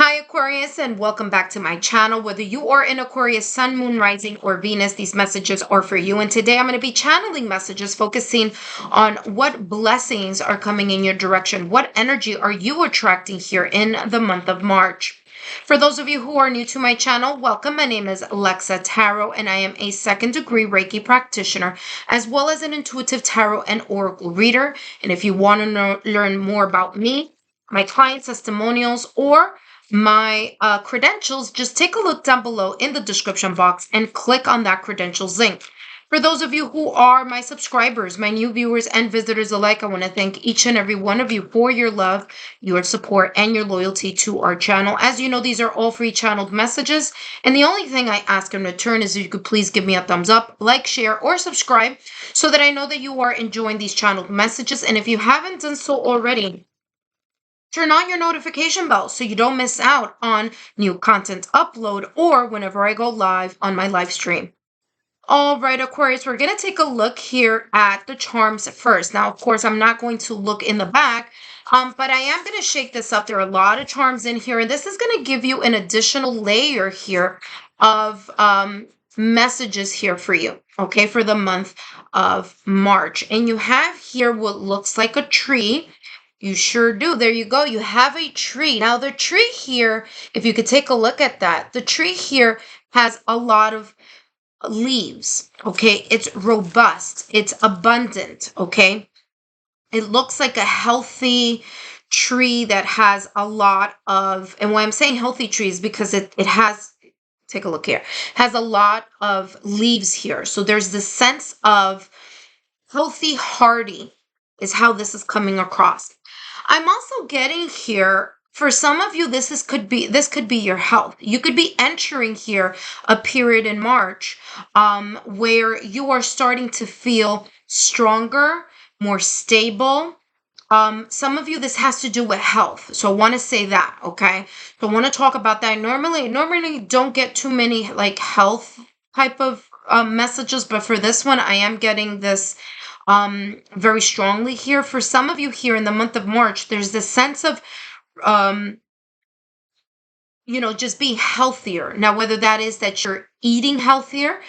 Hi Aquarius, and welcome back to my channel. Whether you are in Aquarius, Sun, Moon, Rising, or Venus, these messages are for you. And today I'm going to be channeling messages focusing on what blessings are coming in your direction. What energy are you attracting here in the month of March? For those of you who are new to my channel, welcome. My name is Lexa Tarot, and I am a second-degree Reiki practitioner, as well as an intuitive tarot and oracle reader. And if you want to learn more about me, my client testimonials, or my credentials, just take a look down below in the description box and click on that credentials link. For those of you who are my subscribers, my new viewers and visitors alike, I want to thank each and every one of you for your love, your support, and your loyalty to our channel. As you know, these are all free channeled messages, and the only thing I ask in return is if you could please give me a thumbs up, like, share, or subscribe so that I know that you are enjoying these channeled messages. And if you haven't done so already, turn on your notification bell so you don't miss out on new content upload or whenever I go live on my live stream. All right, Aquarius, we're going to take a look here at the charms first. Now, of course, I'm not going to look in the back, but I am going to shake this up. There are a lot of charms in here, and this is going to give you an additional layer here of messages here for you, okay, for the month of March. And you have here what looks like a tree. You sure do. There you go. You have a tree. Now, the tree here, if you could take a look at that, the tree here has a lot of leaves, okay? It's robust. It's abundant, okay? It looks like a healthy tree that has a lot of, and why I'm saying healthy trees because it has, take a look here, has a lot of leaves here. So there's this sense of healthy, hardy is how this is coming across. I'm also getting here, for some of you, this could be your health. You could be entering here a period in March where you are starting to feel stronger, more stable. Some of you, this has to do with health. So I want to say that, okay? So I want to talk about that. I normally don't get too many like health type of messages, but for this one, I am getting this very strongly here. For some of you here in the month of March, there's this sense of just being healthier. Now, whether that is that you're eating healthier,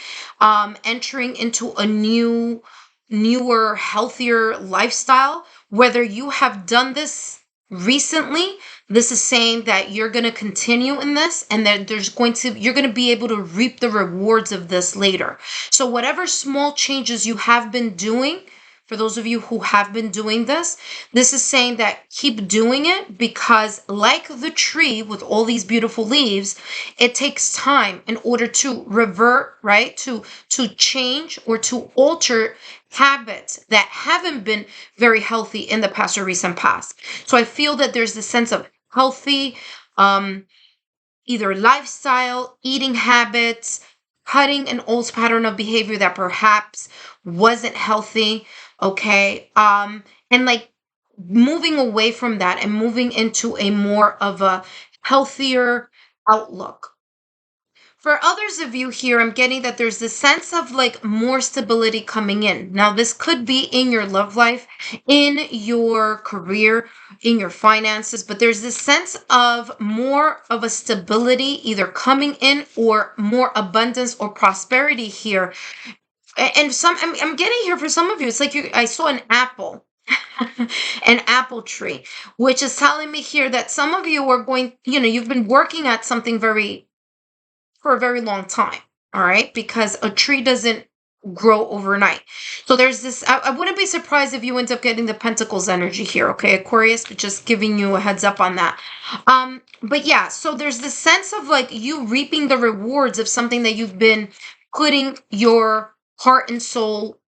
entering into a newer, healthier lifestyle, whether you have done this recently, this is saying that you're going to continue in this and that you're going to be able to reap the rewards of this later. So whatever small changes you have been doing, for those of you who have been doing this is saying that keep doing it, because like the tree with all these beautiful leaves, it takes time in order to revert, right? To change or to alter habits that haven't been very healthy in the past or recent past. So I feel that there's this sense of healthy, either lifestyle, eating habits, cutting an old pattern of behavior that perhaps wasn't healthy. Okay. And like moving away from that and moving into a more of a healthier outlook. For others of you here, I'm getting that there's this sense of like more stability coming in. Now, this could be in your love life, in your career, in your finances, but there's this sense of more of a stability either coming in or more abundance or prosperity here. And I'm getting here for some of you, it's like I saw an apple, an apple tree, which is telling me here that some of you are you've been working at something for a very long time, all right? Because a tree doesn't grow overnight. So there's this, I wouldn't be surprised if you end up getting the Pentacles energy here, okay, Aquarius, but just giving you a heads up on that. But yeah, so there's this sense of like you reaping the rewards of something that you've been putting your heart and soul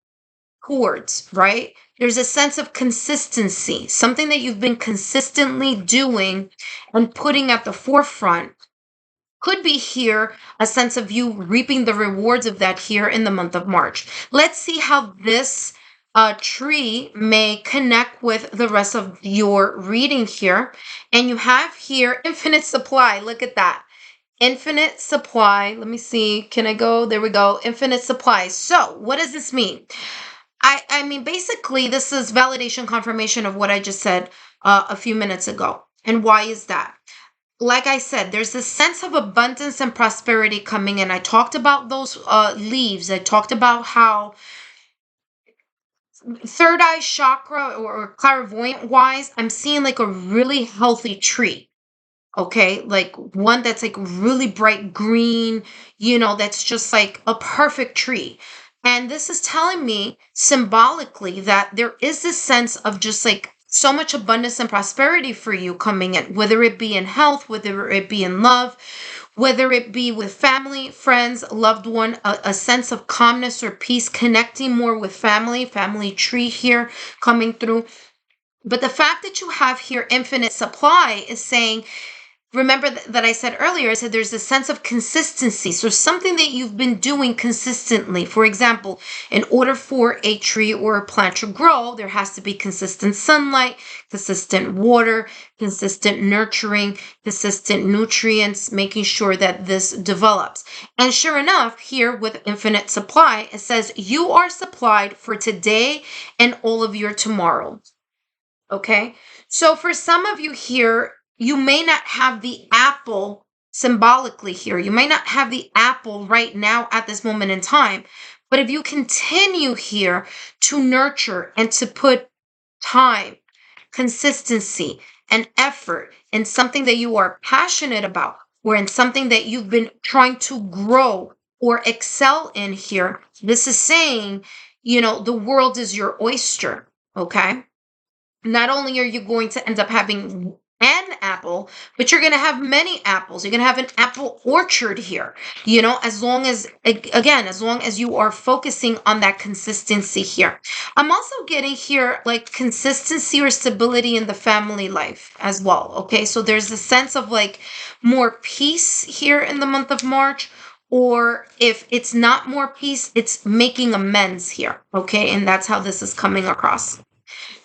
towards, right? There's a sense of consistency, something that you've been consistently doing and putting at the forefront. Could be here a sense of you reaping the rewards of that here in the month of March. Let's see how this tree may connect with the rest of your reading here. And you have here infinite supply. Look at that. Infinite supply. Let me see. Can I go? There we go. Infinite supply. So what does this mean? I mean, basically, this is validation confirmation of what I just said a few minutes ago. And why is that? like I said, there's this sense of abundance and prosperity coming in. I talked about those leaves. I talked about how third eye chakra or clairvoyant wise, I'm seeing like a really healthy tree. Okay, like one that's like really bright green, that's just like a perfect tree. And this is telling me symbolically that there is this sense of just like so much abundance and prosperity for you coming in, whether it be in health, whether it be in love, whether it be with family, friends, loved one, a sense of calmness or peace, connecting more with family tree here coming through. But the fact that you have here infinite supply is saying, remember that I said earlier, I said there's a sense of consistency. So something that you've been doing consistently. For example, in order for a tree or a plant to grow, there has to be consistent sunlight, consistent water, consistent nurturing, consistent nutrients, making sure that this develops. And sure enough, here with infinite supply, it says you are supplied for today and all of your tomorrow. Okay. So for some of you here, you may not have the apple symbolically here. You may not have the apple right now at this moment in time. But if you continue here to nurture and to put time, consistency, and effort in something that you are passionate about, or in something that you've been trying to grow or excel in here, this is saying, the world is your oyster. Okay. Not only are you going to end up having an apple, but you're going to have many apples. You're going to have an apple orchard here, as long as, again, as long as you are focusing on that consistency here. I'm also getting here like consistency or stability in the family life as well. Okay. So there's a sense of like more peace here in the month of March. Or if it's not more peace, it's making amends here. Okay. And that's how this is coming across.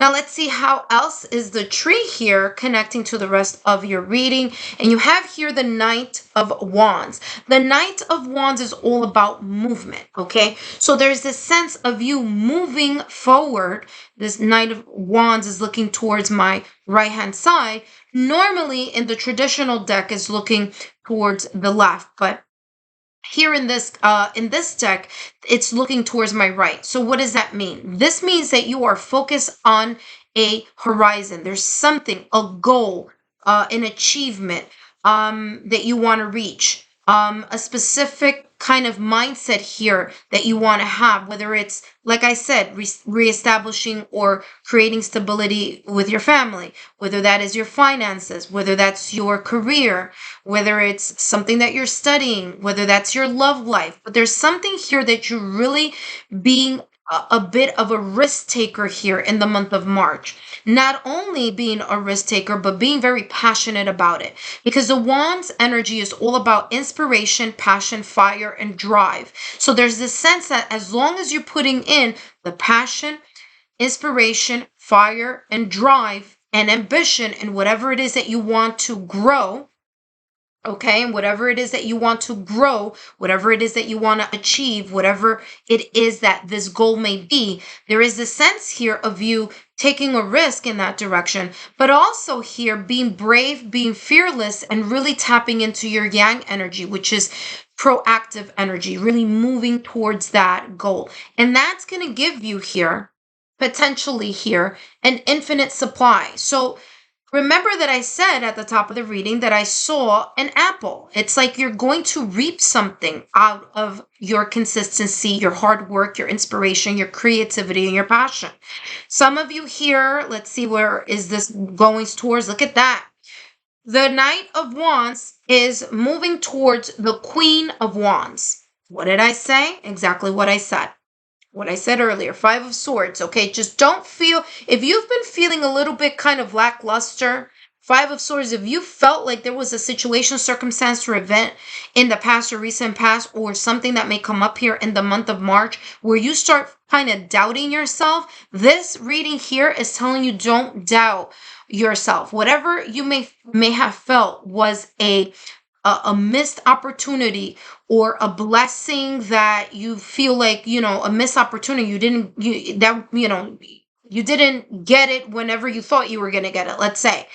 Now let's see how else is the tree here connecting to the rest of your reading. And you have here the Knight of Wands. The Knight of Wands is all about movement, okay? So there's this sense of you moving forward. This Knight of Wands is looking towards my right-hand side. Normally in the traditional deck is looking towards the left, but here in this deck, it's looking towards my right. So what does that mean? This means that you are focused on a horizon. There's something, a goal, an achievement that you want to reach, a specific kind of mindset here that you want to have, whether it's, like I said, reestablishing or creating stability with your family, whether that is your finances, whether that's your career, whether it's something that you're studying, whether that's your love life. But there's something here that you're really being a bit of a risk taker here in the month of March. Not only being a risk taker, but being very passionate about it. Because the Wands energy is all about inspiration, passion, fire, and drive. So there's this sense that as long as you're putting in the passion, inspiration, fire, and drive, and ambition, and whatever it is that you want to grow, okay, and whatever it is that you want to grow, whatever it is that you want to achieve, whatever it is that this goal may be, there is a sense here of you taking a risk in that direction, but also here being brave, being fearless, and really tapping into your yang energy, which is proactive energy, really moving towards that goal. And that's going to give you here, potentially here, an infinite supply. So remember that I said at the top of the reading that I saw an apple. It's like you're going to reap something out of your consistency, your hard work, your inspiration, your creativity, and your passion. Some of you here, let's see, where is this going towards? Look at that. The Knight of Wands is moving towards the Queen of Wands. What did I say? Exactly what I said. What I said earlier, Five of Swords, okay? Just don't feel, if you've been feeling a little bit kind of lackluster, Five of Swords, if you felt like there was a situation, circumstance, or event in the past or recent past, or something that may come up here in the month of March, where you start kind of doubting yourself, this reading here is telling you don't doubt yourself. Whatever you may have felt was a missed opportunity or a blessing that you feel like, a missed opportunity, You didn't get it whenever you thought you were going to get it, let's say.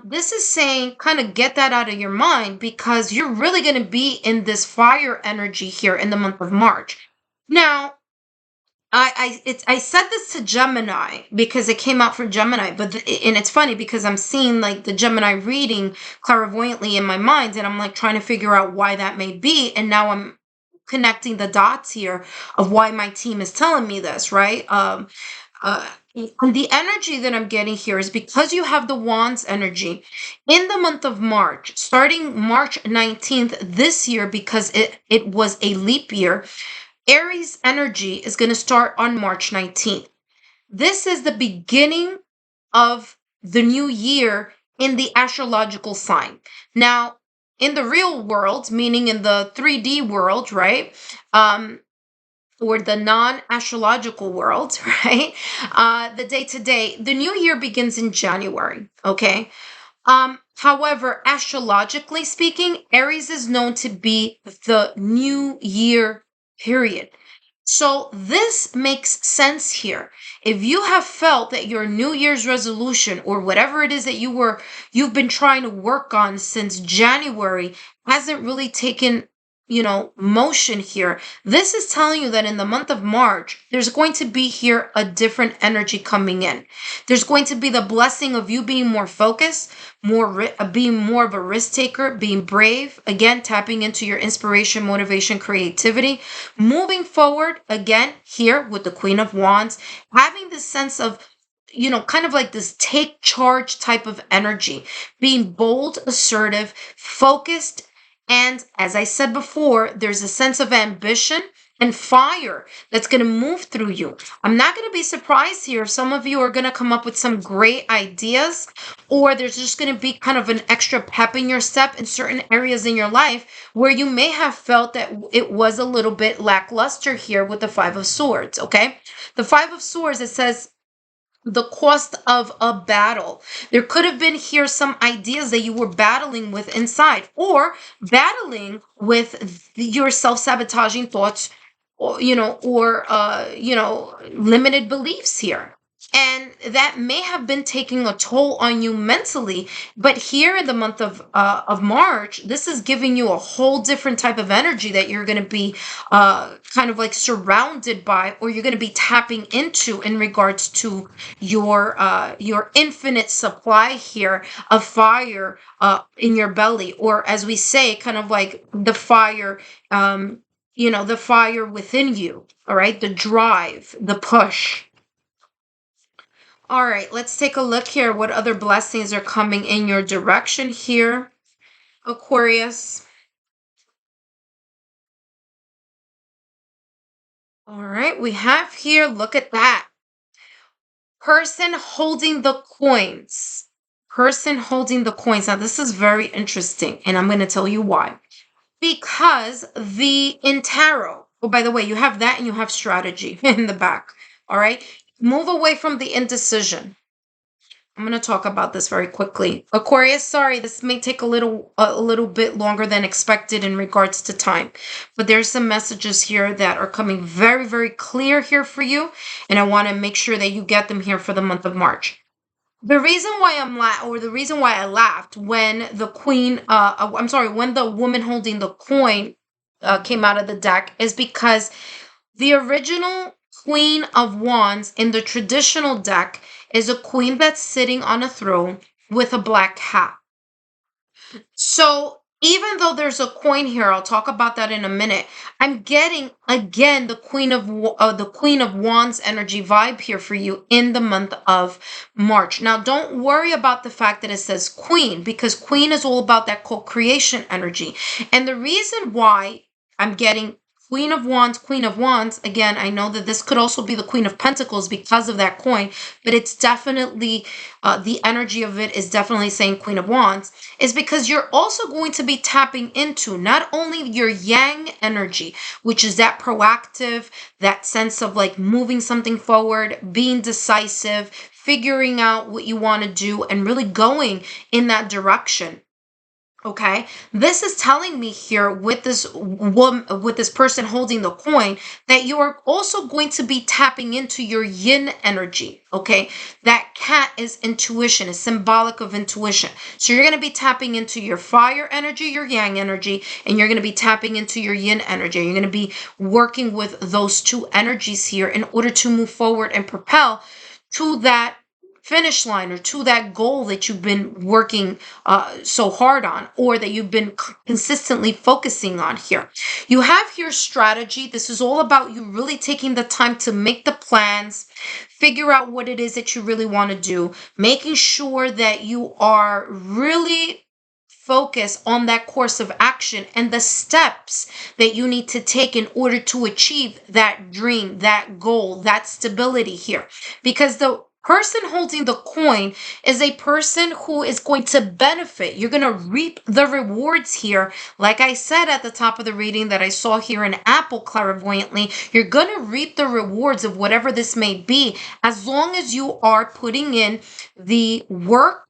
This is saying kind of get that out of your mind, because you're really going to be in this fire energy here in the month of March. Now, I said this to Gemini because it came out for Gemini, and it's funny because I'm seeing like the Gemini reading clairvoyantly in my mind, and I'm like trying to figure out why that may be, and now I'm connecting the dots here of why my team is telling me this, right? Uh, and the energy that I'm getting here is because you have the Wands energy in the month of March, starting March 19th this year, because it was a leap year. Aries energy is going to start on March 19th. This is the beginning of the new year in the astrological sign. Now, in the real world, meaning in the 3D world, right? Or the non-astrological world, right? The day-to-day, the new year begins in January, okay? However, astrologically speaking, Aries is known to be the new year period. So this makes sense here. If you have felt that your New Year's resolution or whatever it is that you've been trying to work on since January hasn't really taken, motion here, this is telling you that in the month of March, there's going to be here a different energy coming in. There's going to be the blessing of you being more focused, being more of a risk taker, being brave, again, tapping into your inspiration, motivation, creativity, moving forward, again, here with the Queen of Wands, having this sense of, kind of like this take charge type of energy, being bold, assertive, focused. And as I said before, there's a sense of ambition and fire that's going to move through you. I'm not going to be surprised here if some of you are going to come up with some great ideas, or there's just going to be kind of an extra pep in your step in certain areas in your life where you may have felt that it was a little bit lackluster here with the Five of Swords, okay? The Five of Swords, it says, the cost of a battle. There could have been here some ideas that you were battling with inside, or battling with your self-sabotaging thoughts, or limited beliefs here. And that may have been taking a toll on you mentally. But here in the month of March, this is giving you a whole different type of energy that you're going to be kind of like surrounded by, or you're going to be tapping into in regards to your infinite supply here of fire in your belly, or as we say, kind of like the fire, the fire within you. All right, the drive, the push. All right, let's take a look here. What other blessings are coming in your direction here, Aquarius? All right, we have here, look at that. Person holding the coins. Person holding the coins. Now, this is very interesting, and I'm going to tell you why. Because in tarot, oh, by the way, you have that and you have strategy in the back. All right, move away from the indecision. I'm going to talk about this very quickly. Aquarius, sorry, this may take a little bit longer than expected in regards to time, but there's some messages here that are coming very, very clear here for you, and I want to make sure that you get them here for the month of March. The reason why the reason why I laughed when the when the woman holding the coin came out of the deck is because the original Queen of Wands in the traditional deck is a queen that's sitting on a throne with a black hat. So even though there's a coin here, I'll talk about that in a minute. I'm getting again the Queen of Wands energy vibe here for you in the month of March. Now, don't worry about the fact that it says Queen, because Queen is all about that co-creation energy. And the reason why I'm getting Queen of Wands, again, I know that this could also be the Queen of Pentacles because of that coin, but it's definitely, the energy of it is definitely saying Queen of Wands, is because you're also going to be tapping into not only your Yang energy, which is that proactive, that sense of like moving something forward, being decisive, figuring out what you want to do, and really going in that direction. Okay, this is telling me here with this woman, with this person holding the coin, that you are also going to be tapping into your yin energy. Okay, that cat is intuition, is symbolic of intuition. So you're going to be tapping into your fire energy, your yang energy, and you're going to be tapping into your yin energy. You're going to be working with those two energies here in order to move forward and propel to that finish line or to that goal that you've been working so hard on, or that you've been consistently focusing on here. You have here strategy. This is all about you really taking the time to make the plans, figure out what it is that you really want to do, making sure that you are really focus on that course of action and the steps that you need to take in order to achieve that dream, that goal, that stability here. Because the person holding the coin is a person who is going to benefit. You're going to reap the rewards here. Like I said at the top of the reading that I saw here in Apple clairvoyantly, you're going to reap the rewards of whatever this may be, as long as you are putting in the work,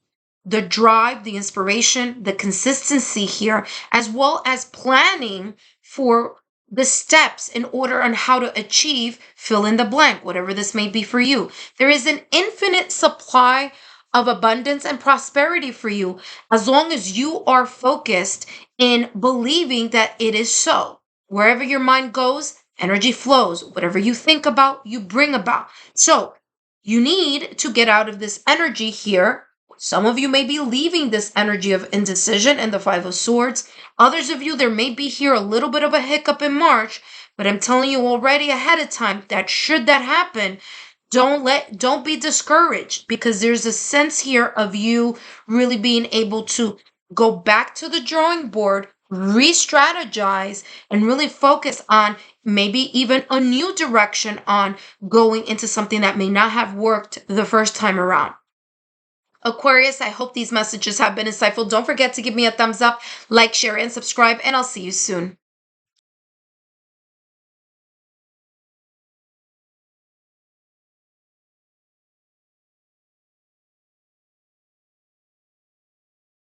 the drive, the inspiration, the consistency here, as well as planning for the steps in order on how to achieve fill in the blank, whatever this may be for you. There is an infinite supply of abundance and prosperity for you as long as you are focused in believing that it is so. Wherever your mind goes, energy flows. Whatever you think about, you bring about. So you need to get out of this energy here. Some of you may be leaving this energy of indecision and the Five of Swords. Others of you, there may be here a little bit of a hiccup in March, but I'm telling you already ahead of time that should that happen, don't be discouraged, because there's a sense here of you really being able to go back to the drawing board, re-strategize, and really focus on maybe even a new direction on going into something that may not have worked the first time around. Aquarius, I hope these messages have been insightful. Don't forget to give me a thumbs up, like, share, and subscribe, and I'll see you soon.